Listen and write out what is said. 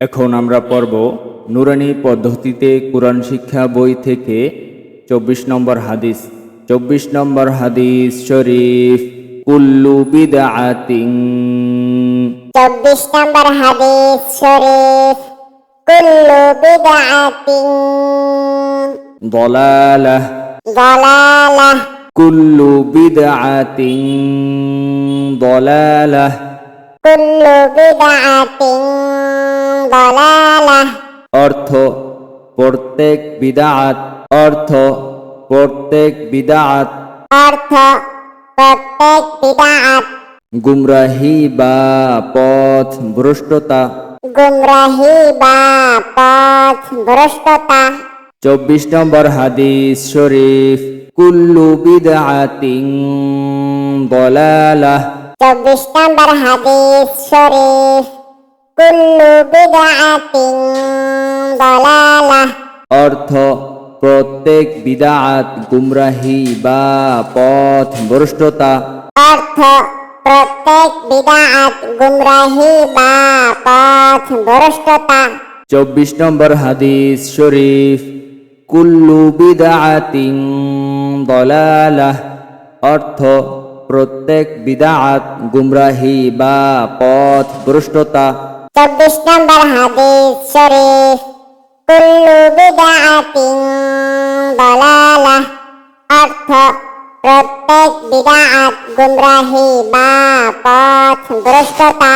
এখন আমরা পড়ব নুরানি পদ্ধতিতে কুরআন শিক্ষা বই থেকে ২৪ নম্বর হাদিস। ২৪ নম্বর হাদিস শরীফ, কুল্লু বিদআতিন ২৪ নম্বর হাদিস শরীফ, কুল্লু বিদআতিন দালালাহ দালালাহ কুল্লু বিদআতিন দালালাহ। কুল্লু বিদআতিন দালালাহ অর্থ প্রত্যেক বিদআত, অর্থ প্রত্যেক বিদআত অর্থ প্রত্যেক বিদআত গুমরাহি বা পথ ভ্রষ্টতা। গুমরাহি বা পথ ভ্রষ্টতা। ২৪ নম্বর হাদিস শরীফ, কুল্লু বিদআতিন দালালাহ ২৪ নম্বর হাদিস শরীফ, কুল্লু বিদআতিন দালালাহ অর্থ প্রত্যেক বিদআত গুমরাহি বা পথ ভ্রষ্টতা। অর্থ প্রত্যেক বিদআত গুমরাহি বা পথ ভ্রষ্টতা। ২৪ নম্বর হাদিস শরীফ, কুল্লু বিদআতিন দালালাহ অর্থ প্রত্যেক বিদআত গুমরাহি বা পথ ভ্রষ্টতা। ২৪ নম্বর হাদিস শরীফ, কুল্লু বিদআতিন দালালাহ অর্থ প্রত্যেক বিদআত গুমরাহি বা পথ ভ্রষ্টতা।